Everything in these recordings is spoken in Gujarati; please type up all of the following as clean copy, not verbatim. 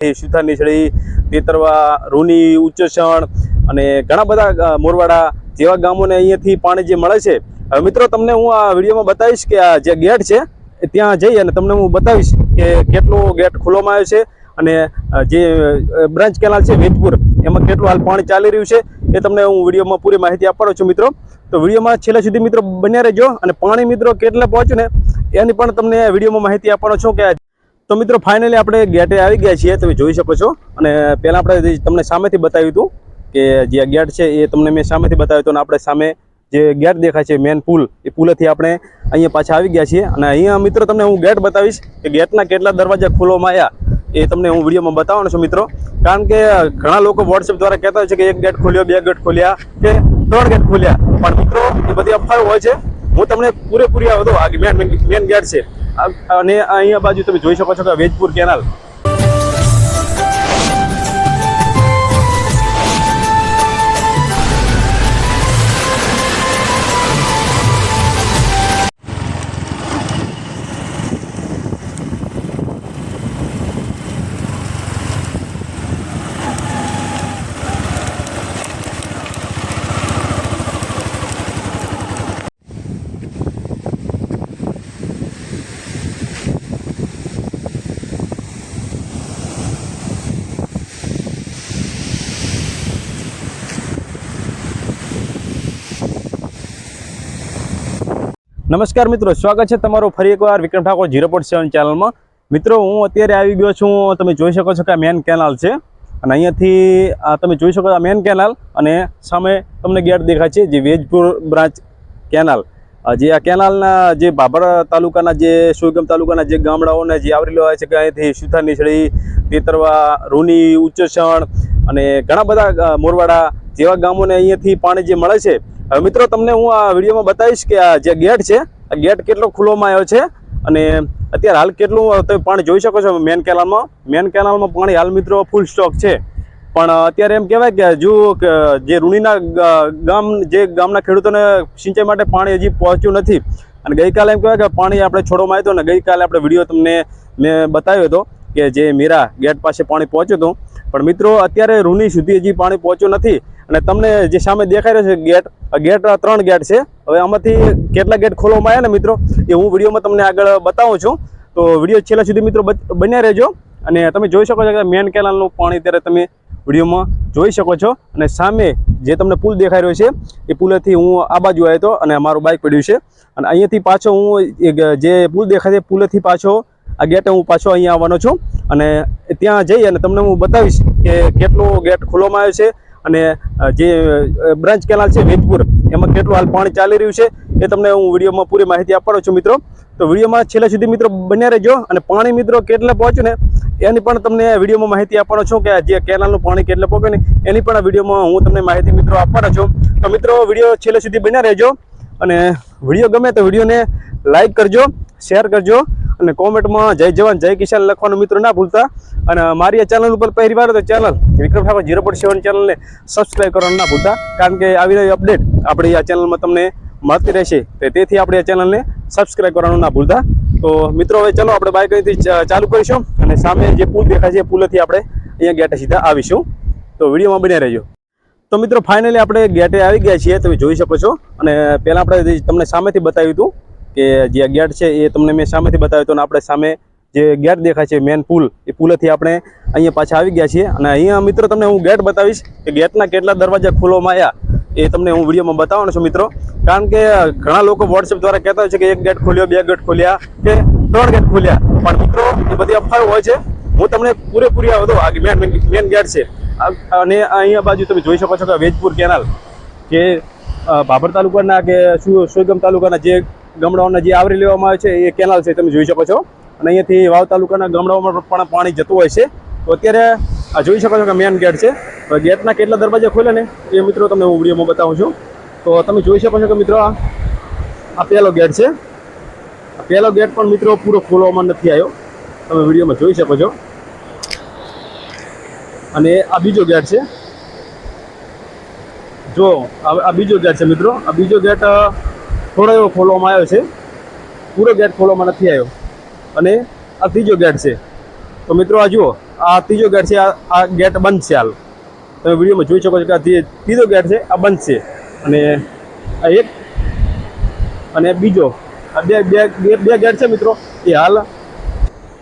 સુથારની છડી, તેતરવા, રૂની, ઉચ્ચસણ અને ઘણા બધા મોરવાડા જેવા ગામોને અહીંયાથી પાણી જે મળે છે। હવે મિત્રો તમને હું આ વિડીયોમાં બતાવીશ કે આ જે ગેટ છે ત્યાં જઈ અને તમને હું બતાવીશ કે કેટલો ગેટ ખોલવામાં આવ્યો છે અને જે બ્રાન્ચ કેનાલ છે વેજપુર એમાં કેટલું હાલ પાણી ચાલી રહ્યું છે એ તમને હું વિડીયોમાં પૂરી માહિતી આપવાનો છું મિત્રો। તો વિડીયોમાં છેલ્લે સુધી મિત્રો બન્યા રહેજો અને પાણી મિત્રો કેટલે પહોંચ્યું ને એની પણ તમને વિડીયોમાં માહિતી આપવાનો છું કે તો મિત્રો ફાઇનલી આપણે ગેટે આવી ગયા છીએ, તમે જોઈ શકો છો। અને પહેલાં આપણે તમને સામેથી બતાવ્યું હતું કે જે ગેટ છે એ તમને મેં સામેથી બતાવ્યું હતું અને આપણે સામે જે ગેટ દેખાય છે મેન પુલ, એ પુલેથી આપણે અહીંયા પાછા આવી ગયા છીએ। અને અહીંયા મિત્રો તમને હું ગેટ બતાવીશ કે ગેટના કેટલા દરવાજા ખોલવામાં આવ્યા એ તમને હું વિડીયોમાં બતાવવાનો છું મિત્રો। કારણ કે ઘણા લોકો વોટ્સએપ દ્વારા કહેતા હોય છે કે એક ગેટ ખોલ્યો, બે ગેટ ખોલ્યા કે 3 ગેટ ખોલ્યા, પણ મિત્રો એ બધી અફવાઓ હોય છે। હું તમને પૂરેપૂરી આ બધું મેન ગેટ છે અને અહીંયા બાજુ તમે જોઈ શકો છો કે વેજપુર કેનાલ। નમસ્કાર મિત્રો, સ્વાગત છે તમારું ફરી એકવાર વિક્રમ ઠાકોર 0.7 ચેનલમાં। મિત્રો હું અત્યારે આવી ગયો છું, તમે જોઈ શકો છો કે આ મેન કેનાલ છે અને અહીંયાથી તમે જોઈ શકો આ મેન કેનાલ અને સામે તમને ગેટ દેખાય છે જે વેજપુર બ્રાન્ચ કેનાલ। જે આ કેનાલના જે બાબર તાલુકાના જે સુઈગામ તાલુકાના જે ગામડાઓને જે આવરી લેવાય છે કે અહીંયાથી સુથારની છડી, તેતરવા, રૂની, ઉચ્ચસણ અને ઘણા બધા મોરવાડા જેવા ગામોને અહીંયાથી પાણી જે મળે છે। હવે મિત્રો તમને હું આ વિડીયોમાં બતાવીશ કે આ જે ગેટ છે આ ગેટ કેટલો ખુલ્લોમાં આવ્યો છે અને અત્યારે હાલ કેટલું તમે પાણી જોઈ શકો છો મેન કેનાલમાં પાણી હાલ મિત્રો ફૂલ સ્ટોક છે। પણ અત્યારે એમ કહેવાય કે હજુ જે રૂણીના ગામના ખેડૂતોને સિંચાઈ માટે પાણી હજી પહોંચ્યું નથી અને ગઈકાલે એમ કહેવાય કે પાણી આપણે છોડવામાં આવ્યું હતું અને ગઈકાલે આપણે વિડીયો તમને મેં બતાવ્યો હતો કે જે મીરા ગેટ પાસે પાણી પહોંચ્યું હતું, પણ મિત્રો અત્યારે રૂની સુધી હજી પાણી પહોંચ્યું નથી। અને તમને જે સામે દેખાઈ રહ્યો છે ગેટ 3 ગેટ છે। હવે આમાંથી કેટલા ગેટ ખોલવામાં આવ્યા ને મિત્રો એ હું વિડીયોમાં તમને આગળ બતાવું છું, તો વિડીયો છેલ્લા સુધી મિત્રો બન્યા રહેજો। અને તમે જોઈ શકો છો કે મેન કેનાલનું પાણી અત્યારે તમે વિડીયોમાં જોઈ શકો છો અને સામે જે તમને પુલ દેખાઈ રહ્યો છે એ પુલેથી હું આ બાજુ આવ્યો હતો અને મારું બાઇક પડ્યું છે અને અહીંયાથી પાછો હું જે પુલ દેખાય છે પુલેથી પાછો આ ગેટે હું પાછો અહીંયા આવવાનો છું અને ત્યાં જઈ અને તમને હું બતાવીશ કે કેટલો ગેટ ખોલવામાં આવ્યો છે અને જે બ્રાન્ચ કેનાલ છે વેજપુર એમાં કેટલું હાલ પાણી ચાલી રહ્યું છે એ તમને હું વિડીયોમાં પૂરી માહિતી આપવાનો છું મિત્રો। તો વિડીયોમાં છેલ્લે સુધી મિત્રો બન્યા રહેજો અને પાણી મિત્રો કેટલે પહોંચ્યું ને એની પણ તમને વિડીયોમાં માહિતી આપવાનો છું કે જે કેનાલનું પાણી કેટલે પહોંચે ને એની પણ વિડીયોમાં હું તમને માહિતી મિત્રો આપવાનો છું। તો મિત્રો વિડીયો છેલ્લે સુધી બન્યા રહેજો અને વિડીયો ગમે તો વિડીયોને લાઈક કરજો, શેર કરજો અને કોમેન્ટમાં જય જવાન જય કિસાન લખવાનું મિત્રો ના ભૂલતા। અને મારી આ ચેનલ ઉપર પહેલી વાર તો ચેનલ વિક્રમ ઠાકોર 0.7 ચેનલને સબસ્ક્રાઈબ કરવાનું ના ભૂલતા, કારણ કે આવી રહી અપડેટ આપણી આ ચેનલમાં તમને મળતી રહેશે, તેથી આપણે આ ચેનલને સબસ્ક્રાઈબ કરવાનું ના ભૂલતા। તો મિત્રો હવે ચલો આપણે બાઇક અહીંથી ચાલુ કરીશું અને સામે જે પુલ દેખાય છે પુલેથી આપણે અહીંયા ગેટે સીધા આવીશું, તો વિડીયોમાં બન્યા રહેજો। તો મિત્રો ફાઇનલી આપણે ગેટે આવી ગયા છીએ, તમે જોઈ શકો છો। અને પહેલાં આપણે તમને સામેથી બતાવ્યું હતું કે જે ગેટ છે એ તમને મેં સામેથી બતાવ્યું હતું અને આપણે સામે જે ગેટ દેખાય છે મેન પુલ, એ પુલેથી આપણે અહીંયા પાછા આવી ગયા છીએ અને અહીંયા મિત્રો તમને હું ગેટ બતાવીશ કે ગેટના કેટલા દરવાજા ખોલવામાં આવ્યા એ તમને હું વિડીયોમાં બતાવવાનો છું મિત્રો। કારણ કે ઘણા લોકો વોટ્સએપ દ્વારા કહેતા હોય છે કે એક ગેટ ખોલ્યો, બે ગેટ ખોલ્યા કે 3 ગેટ ખોલ્યા, પણ મિત્રો એ બધી અફવાઓ હોય છે। હું તમને પૂરેપૂરી આ બધું મેન ગેટ છે અને અહીંયા બાજુ તમે જોઈ શકો છો કે વેજપુર કેનાલ જે બાબર તાલુકાના કે સુઈગામ તાલુકાના જે ગામડાઓને જે આવરી લેવામાં આવે છે એ કેનાલ છે, તમે જોઈ શકો છો। અને અહીંયાથી વાવ તાલુકાના ગામડાઓમાં પણ પાણી જતું હોય છે। તો અત્યારે આ જોઈ શકો છો કે મેન ગેટ છે, ગેટના કેટલા દરવાજા ખોલે ને એ મિત્રો તમને હું વિડીયોમાં બતાવું છું। તો તમે જોઈ શકો છો કે મિત્રો આ પહેલો ગેટ છે, આ પહેલો ગેટ પણ મિત્રો પૂરો ખોલવામાં નથી આવ્યો, તમે વિડીયોમાં જોઈ શકો છો। અને આ બીજો ગેટ છે, જો આ બીજો ગેટ છે મિત્રો, આ બીજો ગેટ થોડો એવો ખોલવામાં આવ્યો છે, પૂરો ગેટ ખોલવામાં નથી આવ્યો। અને આ ત્રીજો ગેટ છે, તો મિત્રો આ જુઓ, આ ત્રીજો ગેટ છે, આ ગેટ બંધ છે. હાલ તમે વિડીયોમાં જોઈ શકો છો કે આ ત્રીજો ગેટ છે, આ બંધ છે. અને આ એક અને બીજો, આ બે ગેટ છે મિત્રો એ હાલ.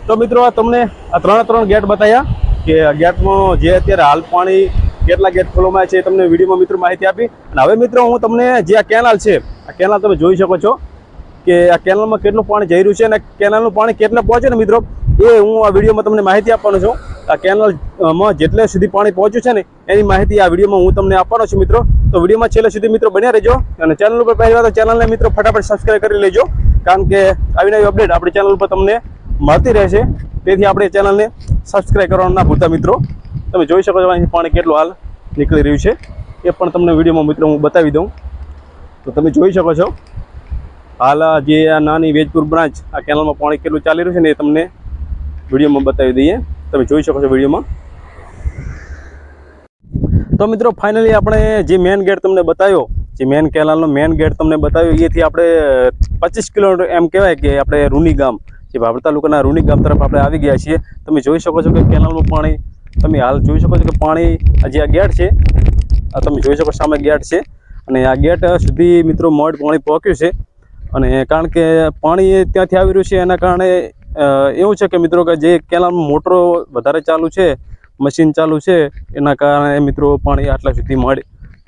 તો મિત્રો આ તમને આ ત્રણ ગેટ બતાવ્યા કે ગેટમાં જે અત્યારે હાલ પાણી કેટલા ગેટ ખોલવામાં છે તમને વિડીયોમાં મિત્રો માહિતી આપી. અને હવે મિત્રો હું તમને જે આ કેનાલ છે, આ કેનાલ તમે જોઈ શકો છો કે આ કેનાલમાં કેટલું પાણી જઈ રહ્યું છે અને કેનાલનું પાણી કેટલે પહોંચે ને મિત્રો એ હું આ વિડીયોમાં તમને માહિતી આપવાનો છું. આ કેનાલમાં જેટલે સુધી પાણી પહોંચ્યું છે ને એની માહિતી આ વિડીયોમાં હું તમને આપવાનો છું મિત્રો. તો વિડીયોમાં છેલ્લે સુધી મિત્રો બન્યા રહેજો. અને ચેનલ ઉપર પહેલી વાર તો ચેનલને મિત્રો ફટાફટ સબસ્ક્રાઈબ કરી લેજો, કારણ કે આવી નવી અપડેટ આપણી ચેનલ ઉપર તમને મળતી રહેશે. તેથી આપણે ચેનલને સબસ્ક્રાઈબ કરવાનું ના ભૂલતા મિત્રો. તમે જોઈ શકો છો અહીં પાણી કેટલું હાલ નીકળી રહ્યું છે એ પણ તમને વિડીયોમાં મિત્રો હું બતાવી દઉં. તો તમે જોઈ શકો છો હાલ જે આ નાની વેજપુર બ્રાન્ચ આ કેનાલમાં પાણી કેટલું ચાલી રહ્યું છે ને એ તમને વિડીયોમાં બતાવી દઈએ. તમે જોઈ શકો છો વિડીયોમાં. તો મિત્રો ફાઇનલી આપણે જે મેન ગેટ તમને બતાવ્યો, જે મેન કેનાલનો મેન ગેટ તમને બતાવ્યો, એથી આપણે 25 કિલોમીટર એમ કહેવાય કે આપણે રૂની ગામ, જે બાબર તાલુકાના રૂની ગામ તરફ આપણે આવી ગયા છીએ. તમે જોઈ શકો છો કે કેનાલનું પાણી તમે હાલ જોઈ શકો છો કે પાણી જે આ ગેટ છે, આ તમે જોઈ શકો સામે ગેટ છે. અને આ ગેટ સુધી મિત્રો મોડ પાણી પહોંચ્યું છે. અને કારણ કે પાણી ત્યાંથી આવી રહ્યું છે એના કારણે એવું છે કે મિત્રો કે જે કેનાલમાં મોટરો વધારે ચાલુ છે, મશીન ચાલુ છે, એના કારણે મિત્રો પાણી આટલા સુધી મોડ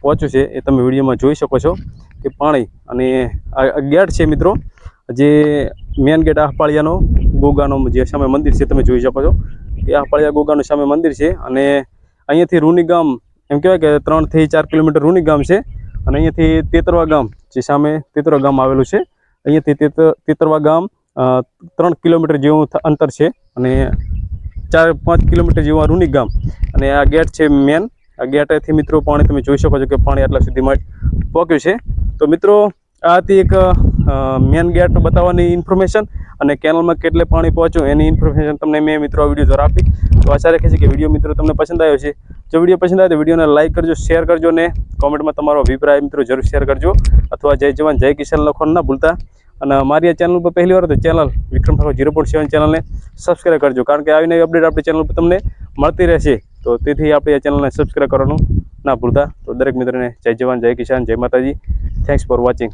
પહોંચ્યું છે. એ તમે વિડીયોમાં જોઈ શકો છો કે પાણી. અને આ ગેટ છે મિત્રો, જે મેન ગેટ આહપાળિયાનો ગોગાનો જે સામે મંદિર છે તમે જોઈ શકો છો કે આહપાળિયા ગોગાનું સામે મંદિર છે. અને અહીંયાથી રૂની ગામ એમ કહેવાય કે 3 થી 4 કિલોમીટર રૂની ગામ છે. અને અહીંયાથી તેતરવા ગામ, જે સામે તેતરવા ગામ આવેલું છે, અહીંયાથી તેતરવા ગામ 3 કિલોમીટર જેવું અંતર છે. અને 4-5 કિલોમીટર જેવું રૂની ગામ. અને આ ગેટ છે મેન. આ ગેટથી મિત્રો પાણી તમે જોઈ શકો છો કે પાણી આટલા સુધી પહોંચ્યું છે. તો મિત્રો આ હતી એક મેન ગેટ બતાવવાની ઇન્ફોર્મેશન અને કેનાલમાં કેટલે પાણી પહોંચ્યું એની ઇન્ફોર્મેશન તમને મેં મિત્રો આ વિડીયો દ્વારા આપી. તો આશા રાખે છે કે વિડીયો મિત્રો તમને પસંદ આવ્યો છે. જો વિડીયો પસંદ આવે તો વિડીયોને લાઇક કરજો, શેર કરજો અને કોમેન્ટમાં તમારો અભિપ્રાય મિત્રો જરૂર શેર કરજો. અથવા જય જવાન જય કિસાન લખવાનું ના ભૂલતા. અને મારી આ ચેનલ પર પહેલી વાર તો ચેનલ વિક્રમ ઠાકોર 0.7 ચેનલને સબસ્ક્રાઈબ કરજો, કારણ કે આવી નવી અપડેટ આપણી ચેનલ પર તમને મળતી રહેશે. તો તેથી આપણે આ ચેનલને સબસ્ક્રાઈબ કરવાનું ના ભૂલતા. તો દરેક મિત્રોને જય જવાન જય કિસાન જય માતાજી. Thanks for watching.